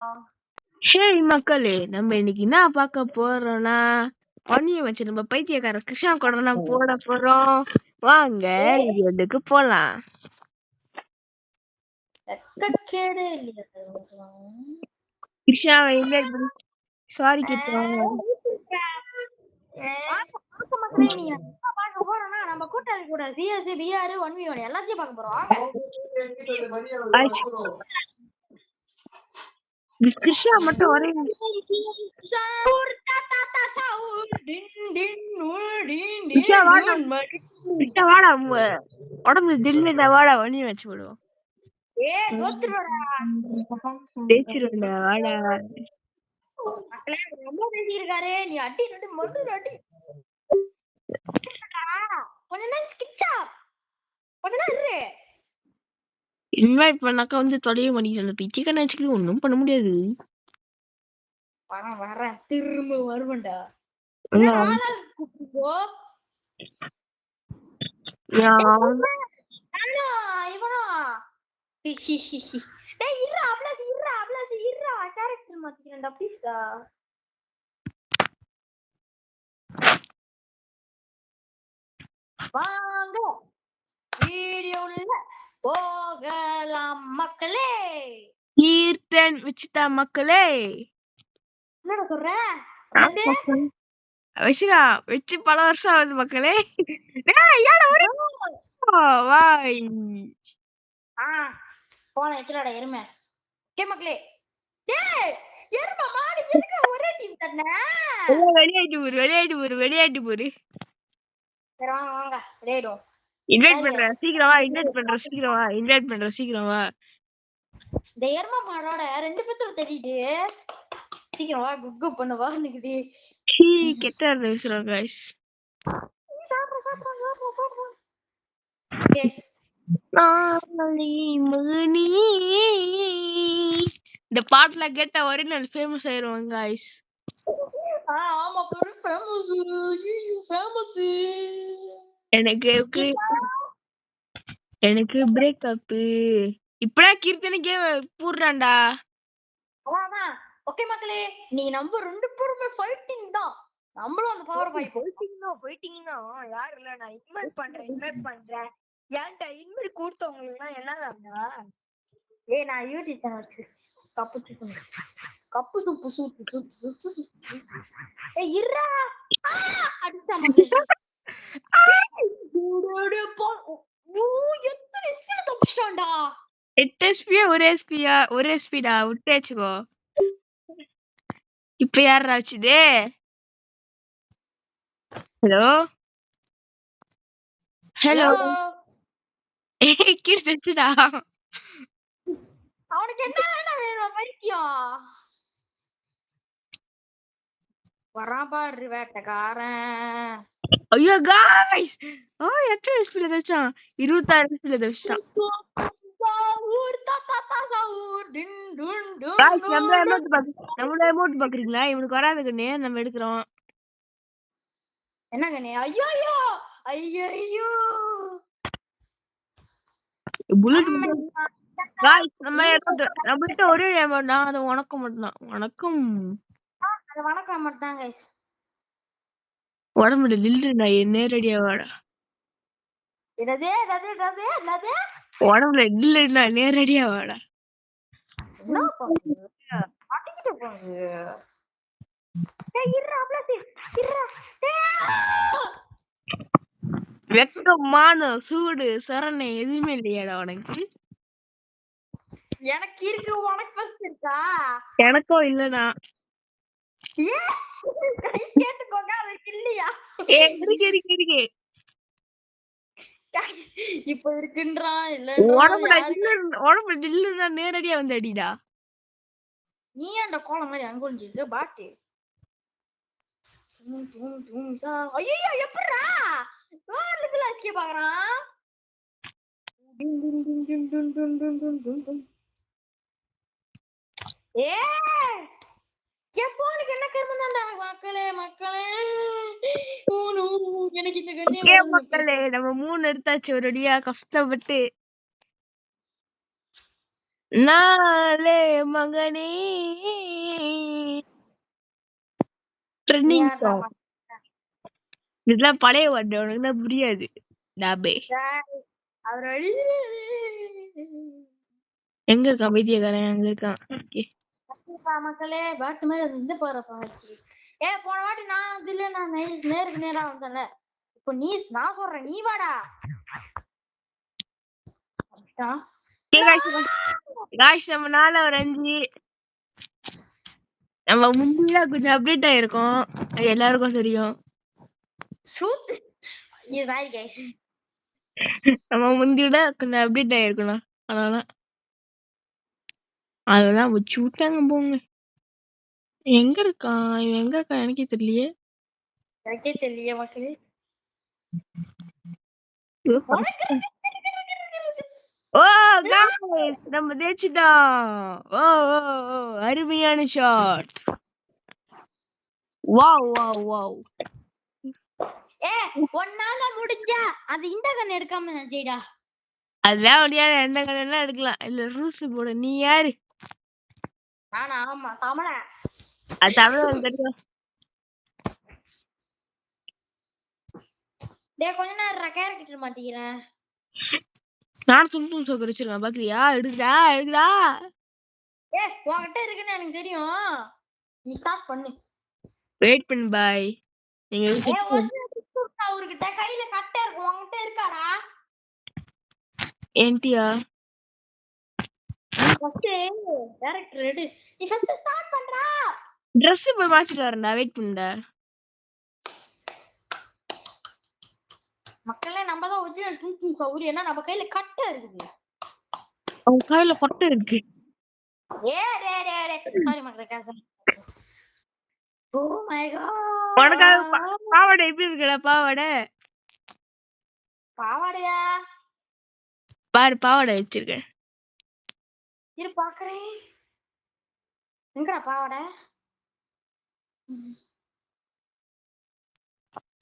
Hey மக்களே, நம்ம இன்னைக்கு என்ன பார்க்க போறோம்னா ஒன்னிய வச்சு நம்ம பைத்தியக்கார கிருஷ்ணா கூட தான் போட போறோம். வாங்க வீடியோக்கு போலாம். கிருஷ்ணா இன்வைட் பண்ணி சாரி கேட்டோம். நம்ம கூட்டாளி கூட சிஎஸ் பிஆர் 1v1 எல்லாத்தையும் பார்க்க போறோம். கிருஷ்ணா மட்டும் ஒரே கிருஷ்ணா வாடா, உடம்பு தில்லுடா, வாடா ஒன்னிய வச்சு விடுவோம். பேச்சிருந்தா வாடா. ரொம்ப பேசியிருக்காரு. நீ அடி ரெண்டு மட்டும் அடி கொஞ்ச நேரம் ஸ்கிச்சா கொஞ்ச நேரம் இன்வைட் பண்ணாக்கா வந்து தொலைய பண்ணிட்டு அந்த பிச்சைக்கான வச்சுக்கிட்டு ஒன்றும் பண்ண முடியாது. வரேன் திரும்ப வருவேன்டா. வாங்க வீடியோல போகலாம் மக்களே. கீர்த்தன் விசிதா மக்களே, என்னடா சொல்ற? வச்சுடா வச்சு பல வருஷம் ஆகுது மக்களே. போன வச்சுடாடா எருமை. கே மக்களே, எருமை மாடு எதுக்கு ஒரே டீம் தானே? வெளியாயிட்டு போரு. சரி வாங்க வாங்க விளையாடுவோம். இன்வைட் பண்றேன் சீக்கிரம் வா. இந்த எருமை மாடோட 2 பேத்துல தட்டிட்டு சீக்கிரம் வா, குக்கு பண்ணவா நிக்குது. கெட்ட பேசுறோம் கைஸ். இந்த பாட்டுல கேட்ட ஒரே நாள் ஃபேமஸ் ஆயிருவாங்க கைஸ். ஆமா ஃபேமஸ். எனக்கு பிரேக்கப் இப்படா கீர்த்தனை கேம் பூர்றான்டா. அதான் ஓகே மக்களே, நீங்க நம்ம 2 பேருமே ஃபைட்டிங் தான். நம்மளும் அந்த பவர் பாய் ஃபைட்டிங் தான். யார் இல்ல, நான் இன்வைட் பண்றேன். ஏன்டா இன்வைட் கொடுத்தவங்களுக்கு என்னதான்டா? நான் யூடியூப் சேனல் வச்சு கப்பு சூப்பு இருடா அடிச்சா மக்களே. எத்தனை ஸ்பீட் தப்பிச்சிட்டான்டா. 8 SP ஒரு எஸ்பிடா விட்டேச்சுக்கோ. இப்ப யாரா வச்சுது? ஹலோ கீர்த்தா, அவனுக்கு என்ன வேணும் பைத்தியம்? வரான் பாரு வேட்டக்காரன். ஐயோ காய்ஸ், எத்தனை ஸ்பீட்ல தச்சான்? 26 ஸ்பீட்ல தச்சான். நம்மள அமௌண்ட் பாக்குறீங்களா? இவனுக்கு வராது கண்ணே, நம்ம எடுக்கிறோம். என்ன கண்ணே? ஐயோ புல்லட் காய்ஸ், நம்மள்ட்ட ஒரே அமௌண்ட் தான், அது வணக்கம் மட்டும்தான். வணக்கம் மட்டும் கைஸ். உடம்புல நில்லு, நான் நேரடியா வாடா. உடம்புல நில்லு, நான் நேரடியா வாடா. வெக்கமான சூடு சரணை எதுவுமே இல்லையாடா உனக்கு? எனக்கு இருக்கு, உனக்கு ஃபர்ஸ்ட் இருக்கா? எனக்கும் இல்லனா. கேட்டுக்கோங்க, அதுக்கு இல்லையா? இருக்கு இப்ப இருக்குன்றான். இல்ல உடம்புல நில்லுனா நேரடியா வந்து அடிடா. நீ அந்த கோலம் மாதிரி அங்க ஒளிஞ்சிருக்கு பாட்டு. ஐயோ எப்படா கோலத்துல அஸ்கே பாக்குறான்? என் போனுக்கு என்ன கர்மம் தான்டா மக்களே. எனக்கு இந்த கண்ணே மக்களே, நம்ம 3 எடுத்தாச்சு ஒரு அடியா கஷ்டப்பட்டு. நாளே மகனே ட்ரெண்டிங் சாங். இதெல்லாம் பழைய பாட்டு, உனக்கு தான் புரியாது டாபே. எங்க இருக்கான் பைத்தியக்காரன்? அங்க இருக்கான். ஓகே மக்களே பாட்டு மாதிரி இருந்து போறப்ப போன வாட்டி நான் இதுல நான் நேருக்கு நேரா வந்தேன்ல. இப்போ நான் சொல்றேன் நீ வாடா. நம்ம நாள ஒரு 5 நம்ம முந்தில கொஞ்சம் அப்டேட் ஆயிருக்கோம், அது எல்லாருக்கும் தெரியும். நம்ம முந்தியோட கொஞ்சம் அப்டேட் ஆயிருக்கணும், அதெல்லாம் வச்சு விட்டாங்க போங்க. எங்க இருக்கான் இவன்? எங்க இருக்கான் எனக்கே தெரியலையே மக்களே. ஓ गाइस நம்ம ஜெயிச்சிட்டோம். ஓ ஓ ஓ அருமையான ஷாட். Wow wow wow. ஒன்னால முடிஞ்சா அது இந்த கண்ணு எடுக்காம ஜெயிடா. அதெல்லாம் முடியாது, எந்த கண்ணெல்லாம் எடுக்கலாம். இல்ல ரூல்ஸ் போட நீ யாரு? நானா? ஆமா தமிழன். அது தமிழன் தெரியும். கொஞ்ச நேரம் கேரக்டர் மாட்டிக்கிறேன். நான் சும்மா சோக்கர் வச்சிருக்கேன் பாக்குறியா? எடுக்கடா எடுக்கடா. உன்கிட்ட இருக்குன்னு எனக்கு தெரியும், நீ ஸ்டார்ட் பண்ணு. வெயிட் பண்ணு பாய். நீங்க அவர்கிட்ட கையில கட்டை இருக்கு, உன்கிட்ட இருக்காடா? என்டியா ஃபர்ஸ்ட் டைரக்டர் ரெடி. நீ ஃபர்ஸ்ட் ஸ்டார்ட் பண்றா. Dress போய் மாத்திட்டு வரேன்டா, வெயிட் பண்ணுடா. மக்களே நம்ம தான் ஒரிஜினல் டுங்கும் கௌரி. ஏன்னா நம்ம கையில கட்டை இருக்குது. அவன் கையில கட்டை இருக்கு. சாரி மக்களே. Oh my God. உனக்காக பாவாடை எப்படி இருக்குடா? பாவாடையா? பாரு பாவாடை வச்சிருக்கேன். இரு பாக்குறேன். எங்கடா பாவாடை?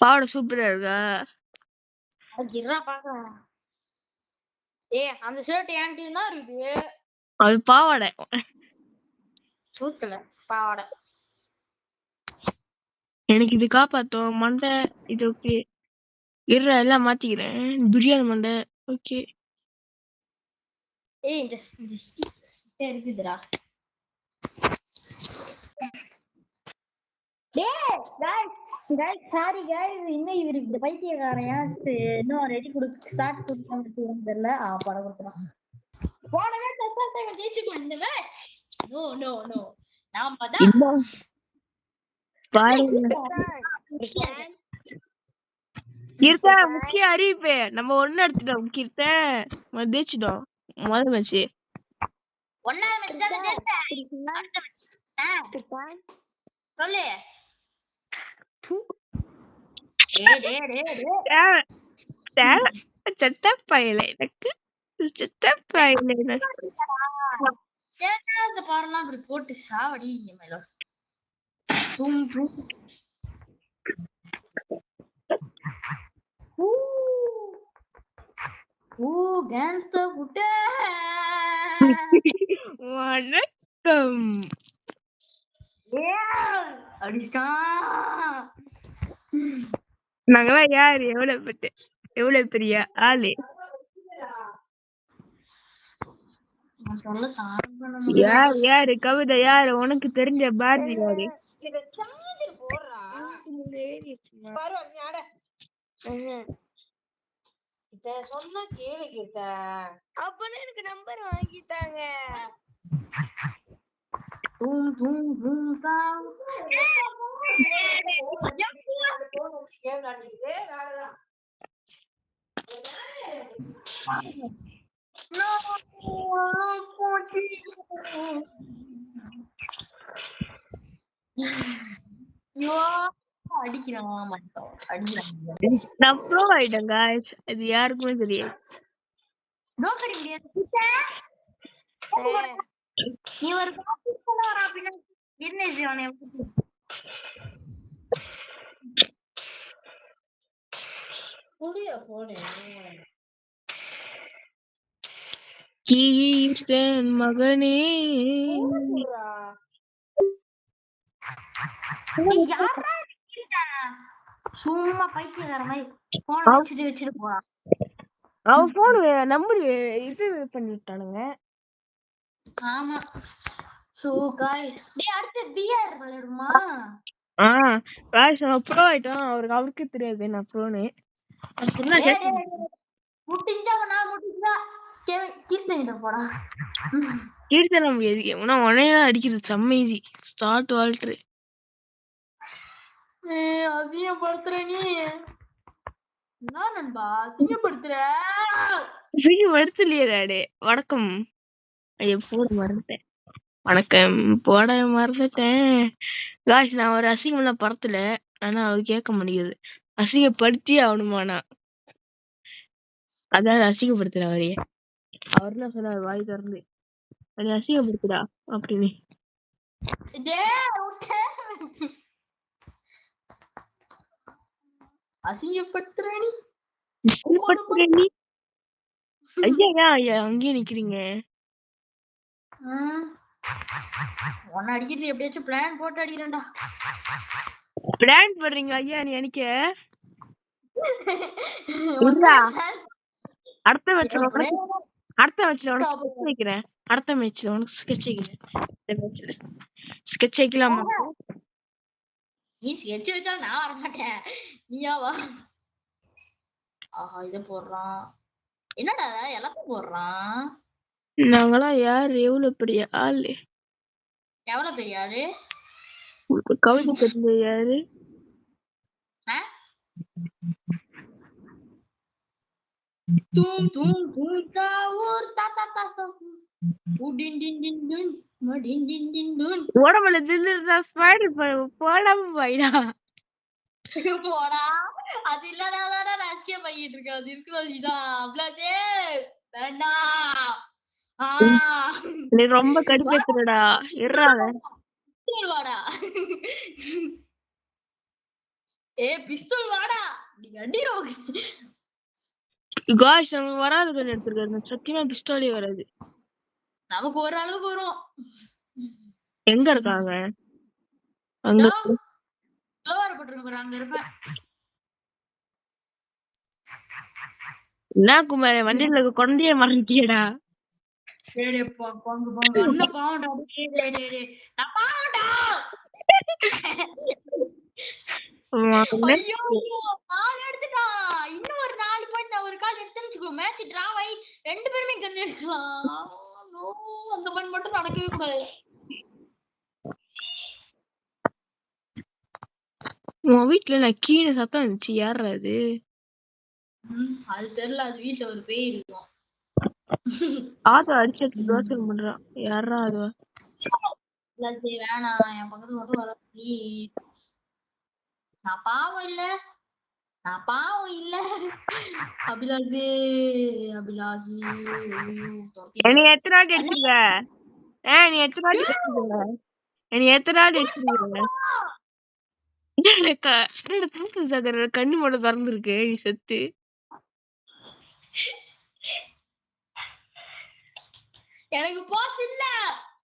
பாவாடை சூப்பரா இருக்கா? இருடா பாக்குறேன். அந்த ஷர்ட் என்கிட்ட தான் இருக்குது. அது பாவாடை சூத்துல பாவாடை. எனக்கு இது காப்பாத்தோம் மண்டை. இது ஓகே, இருடா எல்லாம் மாத்திக்கிறேன். பிரியாணி மண்டை ஓகே. இந்த இருக்குதுடா. சாரி गाइस, இன்னும் இவருக்கு பைத்தியக்காரன் இன்னும் ரெடி கொடுக்க ஸ்டார்ட் கொடுக்க தெரியல. படம் கொடுத்துறான். போனவே டெஸ்ட் டைம் ஜெயிச்சுக்கலாம் இந்த மேட்ச். நோ நோ நோ நாம தான் பாருங்க. இருக்க முக்கிய அறிவிப்பு, நம்ம ஒண்ணு எடுத்துட்டோம். முக்கியத்தை ஜெயிச்சிட்டோம். முதல் மேட்ச் ஒண்ணாவது மேட்ச் தான் ஜெயிச்சேன். சொல்லு. செத்தப்பையில எனக்கு செத்தப்பையில பாருலாம் அப்படி போட்டு சாவடி மேல. வணக்கம். நாங்கெல்லாம் யாரு? எவ்வளவு பெரிய ஆளு? யாரு கவிதை? யாரு உனக்கு தெரிஞ்ச பாரதி? யாரு சொன்ன கேளு கிட்ட அப்பன்னு எனக்கு நம்பர் வாங்கிட்டாங்க. நான் ப்ரோ ஆயிட்டேன் गाइस, இது யாருக்குமே தெரியாது. நீ ஒரு வர அப்படின்னா என்ன முடிய போனே. கீர்த்தன் மகனே. போடுறா. டேய், யார்றா இது கீர்த்தன்? சும்மா பைத்தியக்கார மாதிரி போனை வச்சுட்டு போறான். அவன் போன் நம்பர் இது பண்ணிட்டானுங்க. ஆமா. சோ गाइस, டேய் அடுத்து பிஆர் விளையாடுமா? गाइस நான் ப்ரோ ஆயிட்டான். அவருக்கே தெரியாது நான் ப்ரோனே. நான் சொன்னா முட்டிஞ்சவனா முட்டிஞ்சா கீர்த்தனிட்ட போடா. கீர்த்தன முடியாது. ஏன்னா உனையா அடிக்கிறது செம்ம ஈஸி. ஸ்டார்ட் வால்ட்ரு. அதையும் படுத்துற நீ. என்ன நண்பா அசிங்கப்படுத்துற? அசிங்கப்படுத்தலையே நானே. வணக்கம். ஐயோ போட மறந்துட்டேன். வணக்கம் போட மறந்துட்டேன். காய்ஸ் நான் ஒரு அசிங்கம்லாம் படத்துல. ஆனா அவர் கேட்க முடியாது. அசிங்கப்படுத்தி ஆகணுமானா அதாவது அசிங்கப்படுத்துற அவரையே. அவர்லாம் சொன்னார் வாய் திறந்து நீ அசிங்கப்படுத்துடா அப்படின்னு. அசிங்கப்படுத்துற நீ. ஐயா ஐயா அங்கேயே நிக்கிறீங்க. உன்னை அடிக்கிறது எப்படியாச்சும் பிளான் போட்டு அடிக்கிறேன்டா. பிளான் போடுறீங்க ஐயா நீ அடிக்க. அடுத்த மேட்ச்ல உனக்கு வைக்கிறேன். அடுத்த மேட்ச்ல உனக்கு ஸ்கெட்ச் வைக்கிறேன். இந்த மேட்ச்ல ஸ்கெட்ச் வைக்கலாமா? நீ ஸ்கெட்ச் வச்சாலும் நான் வர மாட்டேன். நீயா வா. ஆஹா இத போடுறான். என்னடா எல்லாத்தையும் போடுறான். நாங்களாம் யார் எவ்வளவு பெரிய ஆளு? எவ்வளவு பெரிய ஆளு? கவிதை தெரிஞ்ச யாரு? தூம் தூம் தூம் தாவூர் தாத்தா தாத்தா உடின் டின் டின் டின் மடின் டின் டின் டின். உடம்புல தில்லுறதா ஸ்பைடர் போடாம போயிடா. போடா அது இல்லடாடா நான் எஸ்கேப் பண்ணிட்டு இருக்கேன். அது இருக்குறது இதான் அவ்வளோதே வேண்டாம். நீ ரொம்ப கடுப்பேத்துறடா. இருறாத வாடா. பிஸ்டல் வாடா. நீ அடிரோக. காய்ஸ் நமக்கு வராது கண்ணு எடுத்துருக்காரு. சத்தியமா பிஸ்டாலே வராது. நமக்கு ஒரு அளவுக்கு வரும். எங்க இருக்காங்க? அங்க அங்க இருப்பேன். என்ன குமார வண்டியில குழந்தைய மறந்துட்டியடா. இன்னும் ஒரு 4 பாயிண்ட் நான் ஒரு கால் எடுத்துச்சுக்கோ மேட்ச் டிராவ் ஆகி 2 பேருமே கன் எடுக்கலாம். அந்த பாயிண்ட் மட்டும் நடக்கவே கூடாது. உன் வீட்டுல நான் கீழே சத்தம் இருந்துச்சு. யாரா அது? அது தெரியல. அது வீட்டுல ஒரு பேய் இருக்கும். ஆதோ அடிச்சு யோசனை பண்றான். யாரா அதுவா? வேணாம் என் பக்கத்துல மட்டும் வர. நான் பாவம் இல்ல. அபிலாஷி நீ எத்தனை வாட்டி அடிச்சிருக்க? நீ எத்தனை வாட்டி அடிச்சிருக்க? நீ எத்தனை வாட்டி அடிச்சிருக்க? கண்ணு மட்டும் திறந்துருக்கு. நீ செத்து எனக்கு பாஸ் இல்ல.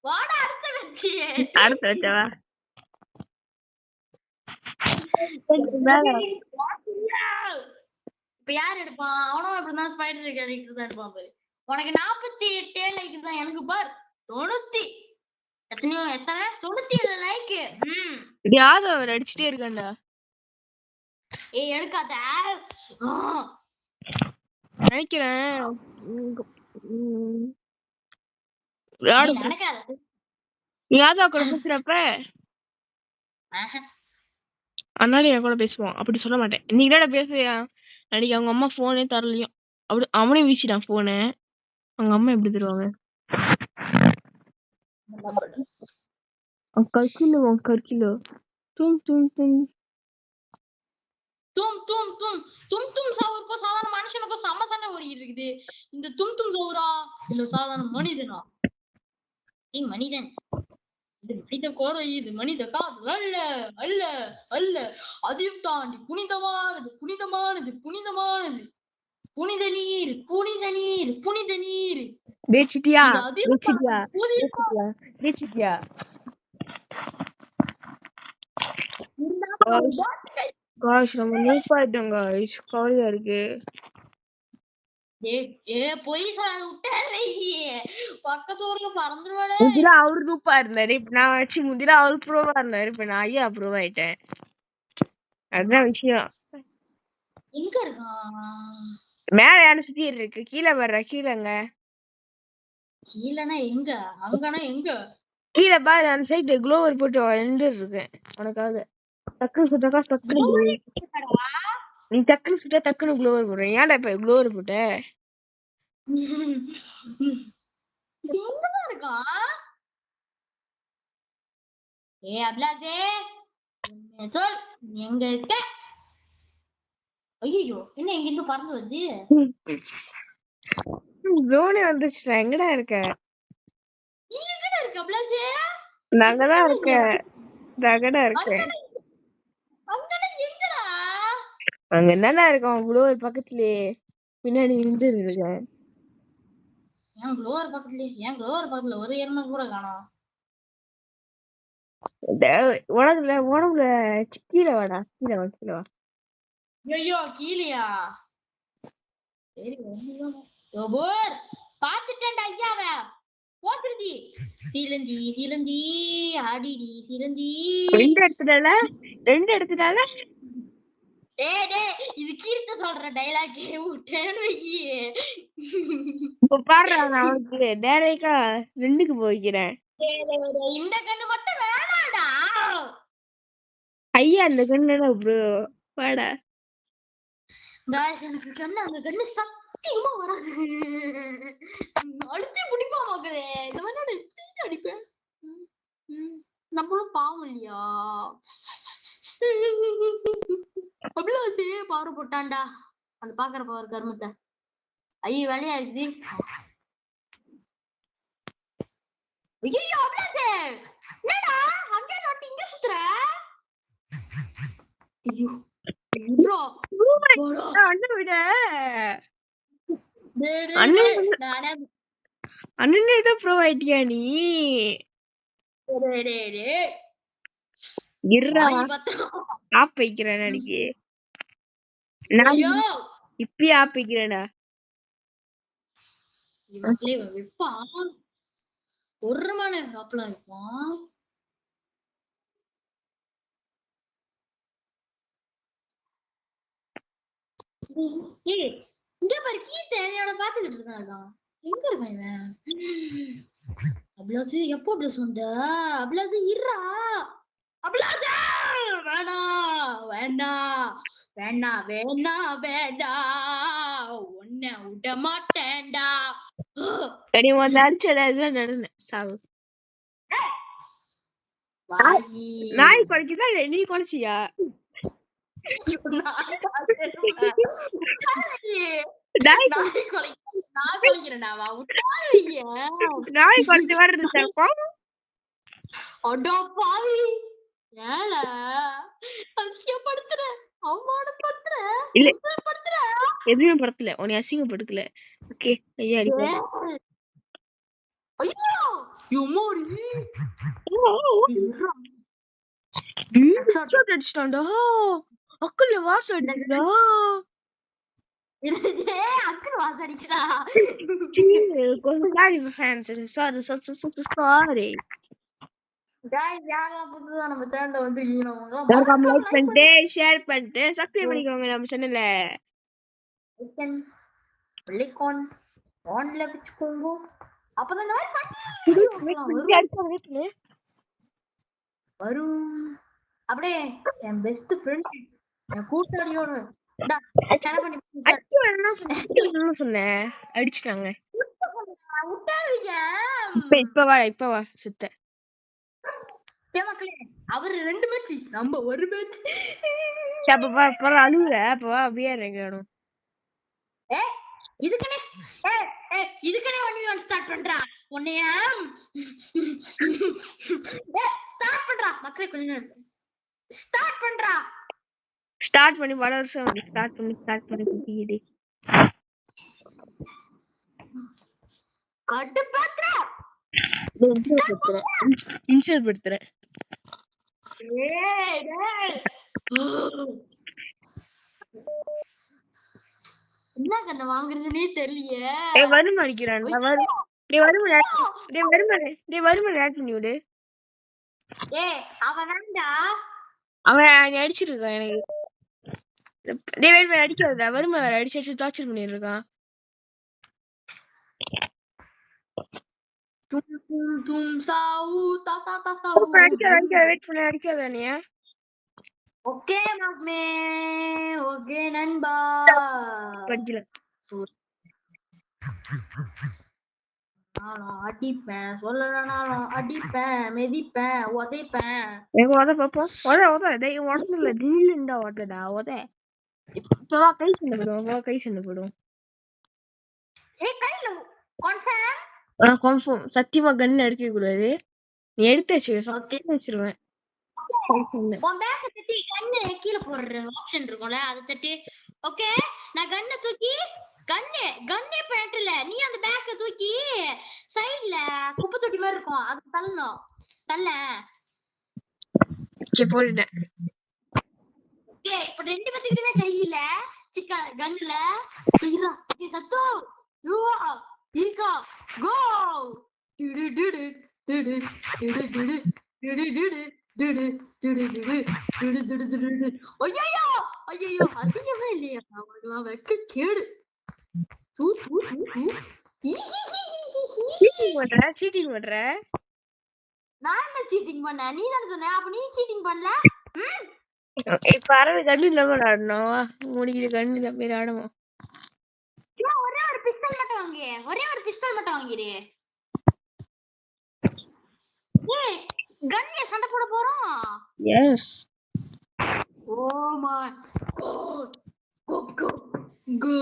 வாடா அடுத்த வச்சு வச்சவா. இப்ப யார் எடுப்பான்? அவனும் இப்படிதான் ஸ்பைடர் கேரக்டர் தான் எடுப்பான் பாரு. உனக்கு 48 லைக் தான். எனக்கு பார் 90 எத்தனை 97 லைக். யாவது அவர் அடிச்சுட்டே இருக்காண்டா. எடுக்காத நினைக்கிறேன். யாதா கூட பேசுறப்ப அதனால என் கூட பேசுவான். அப்படி சொல்ல மாட்டேன். இன்னைக்கு தான் பேசுறியா? அன்னைக்கு அவங்க அம்மா போனே தரலையும். அப்படி அவனே வீசிட்டான் போனை. அவங்க அம்மா எப்படி தருவாங்க? கற்கிலோ तुम சவுருக்கும் சாதாரண மனுஷனுக்கும் சம சண்டை ஓடிட்டு இருக்குது. இந்த தும் சவுரா இல்ல சாதாரண மனிதனா? மனிதன். இது மனித கோரை. இது மனித காதல் அல்ல அல்ல அல்ல. அதையும் தாண்டி புனிதமானது புனித நீர் புனித நீர் புனித நீர். டேய் சிட்டியா இது அதிகமா சிட்டியா இருந்தாலும் காய்ஸ் நம்ம நூப்பாயிட்டோம் காய்ஸ் கவலையா இருக்கு பொய் சொல்லாத விட்டாரு பக்கத்து ஊருக்கு பறந்துருவாடே. முந்தில அவரு நூப்பா இருந்தாரு இப்ப நான் வச்சு முந்தில அவரு ப்ரோவா இருந்தாரு இப்ப நான் ஐயா ப்ரோவ் ஆயிட்டேன் அதுதான் விஷயம். எங்க இருக்கான் மேல யாரும் சுத்தி இருக்கு கீழே வர்ற கீழங்க கீழனா எங்க அங்கனா எங்க கீழே பாரு அந்த சைடு க்ளோவர் போட்டு எழுந்து இருக்கேன் உனக்காக டக்குனு சுட்டாக்கா டக்குனு நீ டக்குனு சுட்டா டக்குனு க்ளோவர் போடுறேன் ஏன்டா இப்ப க்ளோவர் போட்ட எங்கதான் இருக்கான் அபிலாசே சொல் எங்க இருக்க ஐயோ என்ன எங்க இருந்து பறந்து வருது ஜோனே வந்துச்சுடா எங்கடா இருக்க நீ எங்கடா இருக்க அபிலாசே நாங்கதான் இருக்கேன் தகடா இருக்கேன் அங்கடா எங்கடா அங்க என்னடா இருக்கோம் க்ளோவர் பக்கத்துலயே பின்னாடி நின்று இருக்கேன் ஏன் க்ளோவர் பக்கத்துல ஒரு எருமை கூட காணோம் உடம்புல கீழே வாடா கீழே வா ஐயோ கீழியா சரி பாத்துட்டேன்டா ஐயாவ போட்டுருடி சிலந்தி ஆடிடி சிலந்தி ரெண்டு இடத்துனால இது கீர்த்த சொல்ற டைலாக் விட்டேன்னு இப்ப பாடுறா நான் அவனுக்கு டேரக்டா ரெண்டுக்கு போய்க்கிறேன் இந்த கண்ணு மட்டும் வேணாடா ஐயா அந்த கண்ணு ப்ரோ வாடா காய்ஸ் எனக்கு கண்ணு அந்த கண்ணு சத்தியமா வராது அழுத்தி முடிப்பா மக்களே இந்த மாதிரி நான் எப்படி அடிப்பேன் நம்மளும் பாவம் இல்லையா அபிலாசி பாரு போட்டான்டா அந்த பாக்குற பாரு கருமத்தை ஐயோ வேலையா இருக்குது ஐயோ அபிலாசி என்னடா அங்கே நோட்டி இங்க சுத்துற ஐயோ அண்ணனே தான் ப்ரோ ஆயிட்டியா நீ ஆப் வைக்கிறேன் அன்னைக்கு இப்பயே ஆப் வைக்கிறேன்டா ஒரு மணி ஆப்ல வைப்பான் இங்க பாரு கீர்த்த என்னோட பாத்துக்கிட்டு இருக்கான் எங்க இருக்கான் இவன் அபிலாசு எப்போ அபிலாசு வந்த அபிலாசு இருறா அபிலாசு வேண்டாம் உன்னை விட மாட்டேன்டா அடிச்சடா இதுதான் நடந்தேன் சாவு நாய் குறைக்குதா இல்ல நீ குறைச்சியா நாய் குறைச்ச மாதிரி இருந்துச்சு எதுவுமே படுத்தல உன்னை அசிங்கப்படுத்தல ஓகே ஐயா அடிச்சிட்டான்டா அக்கல்ல வாசம் அடிக்குதா Sorry fans, sorry. Guys, யாரெல்லாம் புதுசா நம்ம சேனல்ல வந்து மறக்காம லைக் பண்ணிட்டு ஷேர் பண்ணிட்டு சப்ஸ்கிரைப் பண்ணிக்கோங்க நம்ம சேனல்ல ஐகான் ஆன்ல வெச்சுக்கோங்க அப்பதான் நான் வரும் அப்படியே என் பெஸ்ட் ஃப்ரெண்ட் என் கூட்டாளியோட சொன்னேன் அடிச்சிட்டாங்க இப்ப வா சித்த அவரு 2 மேட்ச் நம்ம ஒரு மேட்ச் அழுகுற அப்ப வா பியர் எங்கணும் இதுக்கனே 1v1 ஸ்டார்ட் பண்றா உன்னைய ஸ்டார்ட் பண்றா மக்களே கொஞ்ச நேரம் ஸ்டார்ட் பண்ணி பல வருஷம் ஸ்டார்ட் பண்ணி குட்டிடி கடுப்பாக்குற. இன்சல்ட் படுத்துறேன். ஏய் டேய். என்ன கண்ண வாங்குறதுனே தெரியலையே. வருமா அடிக்கிறான். வருமா ஆட் பண்ணி விடு. அவன் வேண்டா. அவன் அடிச்சிருக்கான் எனக்கு. அடிக்காதா. வருமா வேற அடிச்சு டார்ச்சர் பண்ணிட்டு இருக்கான். அடிக்காத நீ. ஓகே மாமே. ஓகே நண்பா. படிக்கல. நானும் அடிப்பேன், சொல்லலனாலும் அடிப்பேன், மிதிப்பேன், உதைப்பேன். உத பாப்போம். உடம்புல தில்லுண்டா உதடா உத. இப்பதான் கை சண்டை போடுவோம். கை சண்டை போடுவோம். கன்ஃபார்ம். சத்தியமா கன் எடுக்க கூடாது. நீ எடுத்து வச்சிருவேன். கீழே போடுற ஆப்ஷன் இருக்கும்ல, அதை தட்டி. ஓகே, நான் கண்ணை தூக்கி கண்ணே பேட்டல, நீ அந்த பேக்க தூக்கி சைடுல குப்பை தொட்டி மாதிரி இருக்கும், அது தள்ளணும். போட்டுட்டேன். ஓகே, இப்ப ரெண்டு பேத்துக்கிட்டே கையில கண்ணுல சத்தோ இருக்கா. கோ. ஐயோ அசிங்கமே இல்லையா அவங்களாம். வெக்க கேடு. சீட்டிங் பண்ற. நான் என்ன சீட்டிங் பண்ண? நீ தானே சொன்ன. அப்ப நீ சீட்டிங் பண்ணல. இப்ப கண்ணு இல்லாம ஆடணும். முடிக்கிற கண்ணு இல்லாம பேர் ஆடுவோம். ஒரே ஒரு பிஸ்டல் மட்டும் வாங்கிரு. ஏய் கன்னிய சண்டை போட போறோம். எஸ். Oh my God. கோ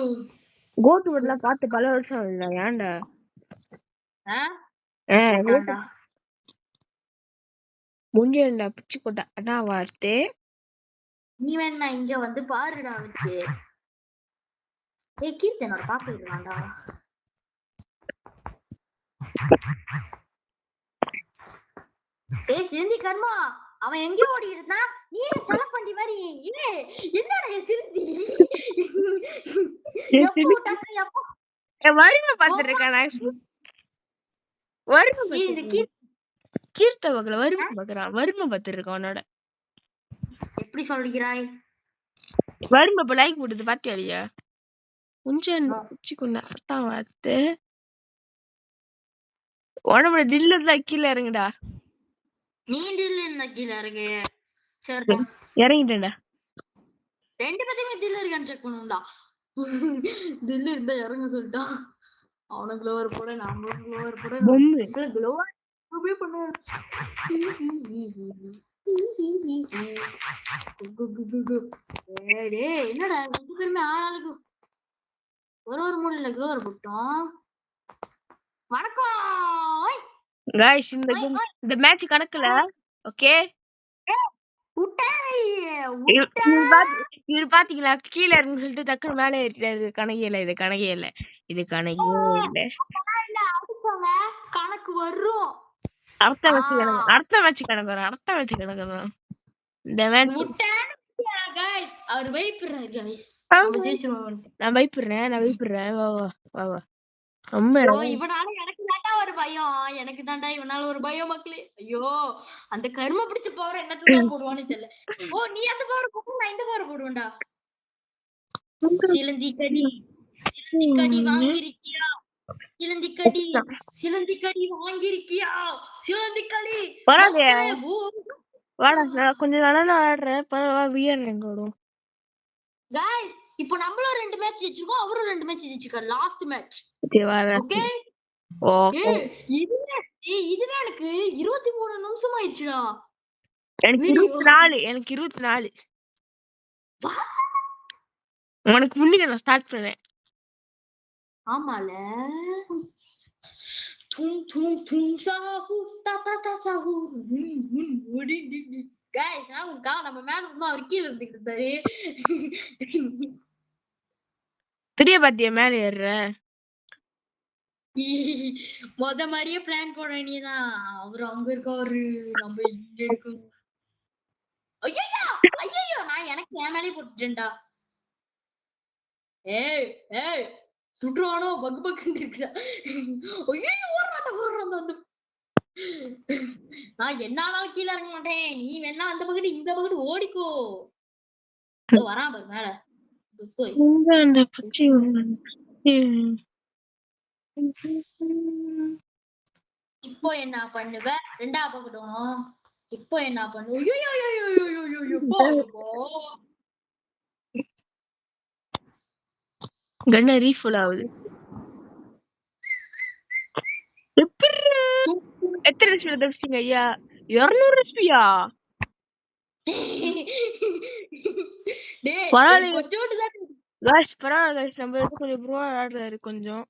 கோட் வரலாம் பார்த்து பல வருஷம் இல்ல. ஏன்டா? முஞ்சேண்டா பிச்சு போட்டா அதான் வார்த்தை. நீ வேணா இங்க வந்து பாருடா. வச்சு கீர்த்தனோட பாத்துக்கலாம்டா. சிந்தி கர்மா, அவன் எங்க ஓடி இருந்தா, நீ செலப்பண்டி மாதிரி. என்னடா சிந்தி வருமா பாத்துருக்கேன். கீர்த்த வகல வருமா பாக்குறான். வருமா பாத்துருக்கான் அவனோட. எப்படி சொல்கிறாய்? வருமா இப்ப லைக் போடுது பாத்தியா இல்லையா? கொஞ்சம் அதான் வார்த்தை. உடம்புல டில்ல இருந்தா கீழே இறங்குடா. நீ டில்ல இருந்தா கீழே இறங்கு. இறங்கிட்டேன்டா. ரெண்டு பேத்தையுமே டில்ல இருக்கான்னு செக் பண்ணுடா. டில்ல இருந்தா இறங்க சொல்லிட்டா. அவனுக்கு க்ளோவர் போட, நாமளும் க்ளோவர் போட. க்ளோவர் பண்ணு. என்னடா ரெண்டு பேருமே ஆளாளுக்கு ஒரு மூலையில க்ளோவர் போட்டோம். வணக்கம் गाइस இந்த மேட்ச் கணக்குல ஓகே. இவர் பாத்தீங்களா கீழே இறங்கு சொல்லிட்டு டக்குனு மேலே ஏறிட்டாரு. கணக்கியல இது கணக்கியல இது கணக்கியே கணக்கு வரும். அடுத்த மேட்ச் கணக்கு வரும். இந்த மேட்ச் அவர் வைப்புறாரு गाइस. நான் வைப்புறேன். வா வா. இவனால எனக்கு தாண்டா ஒரு பயம். எனக்கு தாண்டா இவனால ஒரு பயம் மக்களே. ஐயோ அந்த கர்ம பிடிச்ச பவர் என்னத்துக்கு போடுவானே தெரியல. ஓ நீ அந்த பவர் போடு, நான் இந்த பவர் போடுவேன்டா. சிலந்தி கடி வாங்கிருக்கியா? சிலந்தி கடி வாங்கிருக்கியா? வாடா கொஞ்ச நாளா ஆடுறேன். பரவாயில்ல வியர்றேன் கோடும். गाइस இப்போ நம்மளும் ரெண்டு மேட்ச் ஜெயிச்சிருக்கோம், அவரும் ரெண்டு மேட்ச் ஜெயிச்சிருக்காரு. Last match. ஓகே இதுவே எனக்கு 23 நிமிஷம் ஆயிடுச்சுடா. எனக்கு 24. உனக்கு முன்னாடி நான் ஸ்டார்ட் பண்ணேன். ஆமால டும் சாஹூ தா சாஹூ गाइस நம்ம மேல வந்து அவர் கீழ இருந்துட்டாரு. தெரிய பாத்தியா மேல ஏறுற? மொத மாதிரியே பிளான் போட வேண்டியதான். அவரு அங்க இருக்காரு, நம்ம இங்க இருக்கோம். ஐயையோ! ஐயையோ! நான் எனக்கு என் மேலயே போட்டுட்டேன்டா. ஏய்! ஏய்! சுடுறானோ பக்கு பக்குன்னு இருக்குடா. ஐயையோ! ஓடுறான்டா அந்த நான் என்ன ஆனாலும் கீழ இறங்க மாட்டேன். நீ வேணா அந்த பக்கத்து இந்த பக்கத்து ஓடிக்கோ. இதோ வரான் பாரு மேல. போய். எங்க அந்த பச்சை இப்போ என்ன பண்ணுவ? 2வது பக்கட்டும். இப்போ என்ன பண்ணுவ? ஐயையோ! போ. கண்ண ரீஃபுல் ஆகுது. எப்பிட்றா? எத்தனை ரெசிபி தப்பிச்சிங்க ஐயா? 200 ரெசிபியா? டேய் பரவாயில்ல கொஞ்சோண்டு தான். காய்ஸ், பரவாயில்ல காய்ஸ், நம்ம எடுத்து கொஞ்சம் ப்ரோ ஆடுறாரு கொஞ்சம்.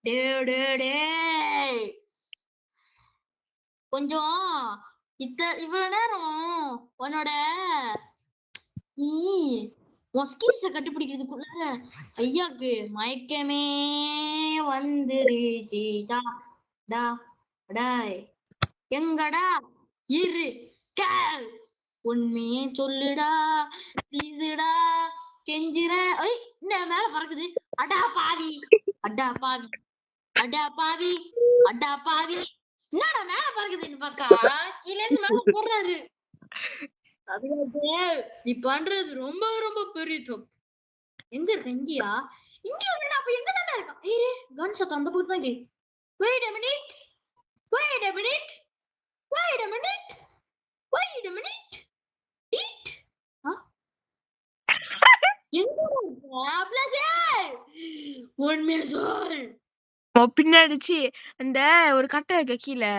டேய் கொஞ்சம் இவ்வளவு நேரம் உன்னோட நீ உன் ஸ்கில்ஸ கண்டுபிடிக்கிறதுக்குள்ள ஐயாக்கு மயக்கமே வந்துருச்சுடா. டா டாய் எங்கடா இரு கேள் உண்மையே சொல்லுடா ப்ளீஸுடா கெஞ்சுறேன். ஐய் என்ன மேல பறக்குது. அடா பாவி அடா பாவி அடா பாவி அடா பாவி என்னடா மேல பறக்குதுன்னு பாக்கா கீழே இருந்து மேல போடுறாரு. நீ பண்றது ரொம்ப ரொம்ப பெரிய தப்பு. எங்க இருக்க? இங்கயா? இங்க இல்ல, அப்ப எங்க தானே இருக்கான்? ஏய் கன் சத்தம் அந்த பக்கம் தான் கேக்குது. Wait a minute. Wait a minute. Wait a minute. Wait a minute. Eat. எங்க இருக்க? பிளஸே உண்மையா சொல். பின்னாடிச்சு அந்த ஒரு கட்டை இருக்க கீழே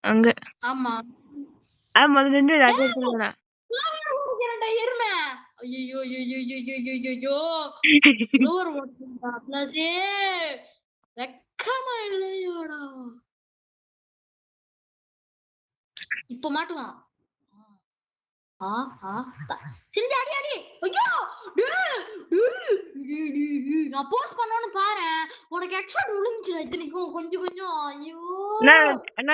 அங்க. ஆமா. ஆமா நின்று சொல்லுவேன். எருமை. ஐயோ பிளஸே வெக்கமா இல்லையோடா. இப்ப மாட்டுவான். சிந்தி அடி அடி. ஐயோ நான் போஸ்ட் பண்ணோன்னு பாரு, உனக்கு ஹெட்ஷாட் விழுந்துச்சுடா. இத்தனைக்கும் கொஞ்சம் கொஞ்சம். ஐயோ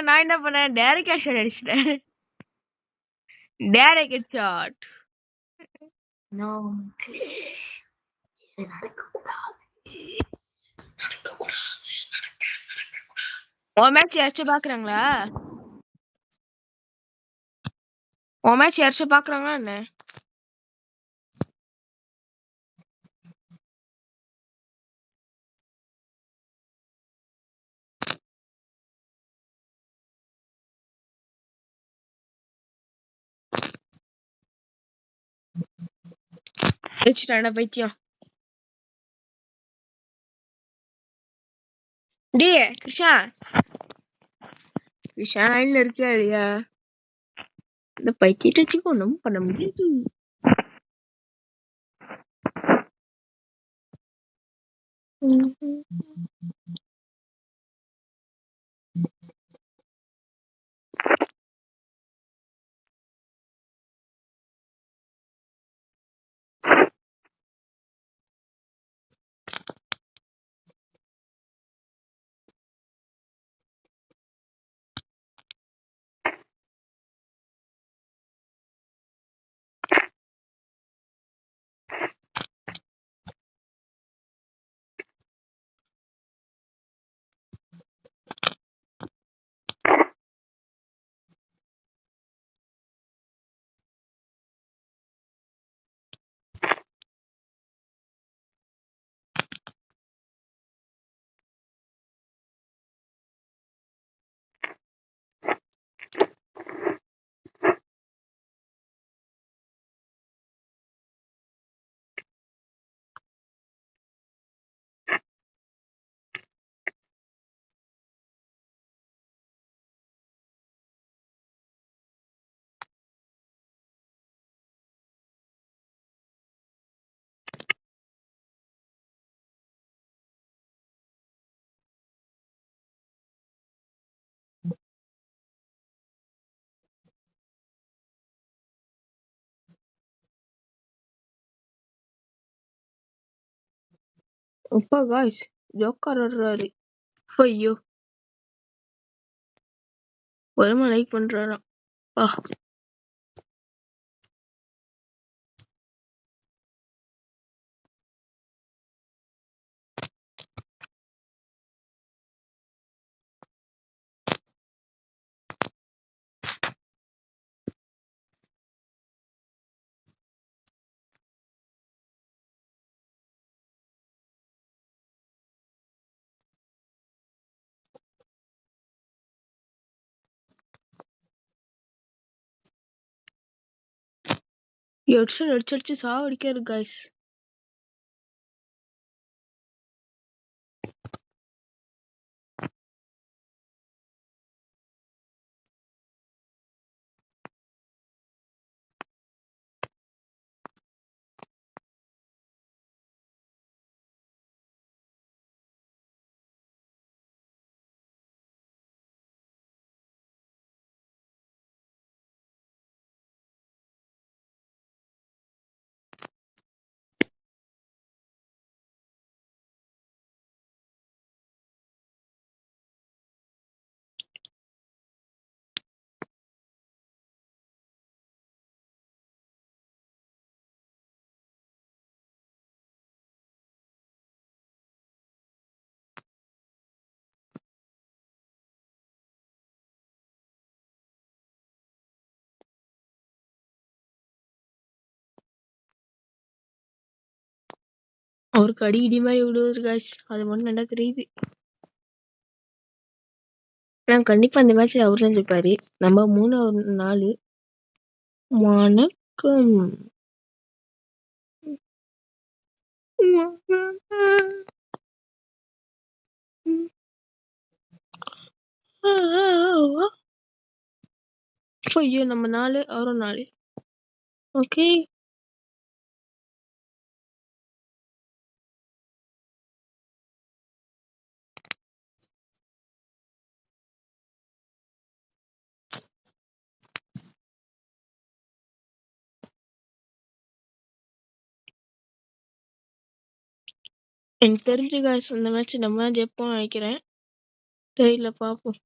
நான் என்ன பண்ணேன், டைரக்ட் ஹெட்ஷாட் அடிச்சிட்டேன். Direct headshot. நோ இது நடக்கக்கூடாது. உன் மேட்ச் யாராச்சும் பாக்குறாங்களா? உன் மேட்ச் யாராச்சும் பாக்குறாங்களா என்ன? வச்சுட்டான பைத்தியம். டே கிருஷ்ணா, கிருஷ்ணா லைன்ல இருக்கியா இல்லையா? இந்த பைத்தியத்தை வச்சுக்கோ ஒன்றும் பண்ண முடியாது. அப்பா காய்ஸ், ஜோக்கர் வர்றாரு. ஐயோ வருமா லைக் பண்றாராம். அடிச்சு சாவடிக்காரு காய்ஸ். அவருக்கு அடி இடி மாதிரி விடுவாரு காய்ஸ். அது மட்டும் நல்லா தெரியுது. நான் கண்டிப்பா இந்த மேட்ச்ல அவர் தான் ஜெயிப்பாரு. நம்ம 3-4. வணக்கம். ஐயோ நம்ம 4 அவரும் 4. ஓகே எனக்கு தெரிஞ்சு காய்ஸ் இந்த மேட்ச் நம்ம தான் ஜெயிப்போம்னு நினைக்கிறேன். தெரியல பாப்போம்.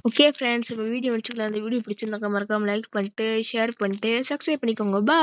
ஓகே ஃப்ரெண்ட்ஸ், இப்போ வீடியோ முடிச்சுக்கலாம். அந்த வீடியோ பிடிச்சிருந்தாக்கா மறக்காம லைக் பண்ணிட்டு ஷேர் பண்ணிட்டு சப்ஸ்கிரைப் பண்ணிக்கோங்க. பாய்.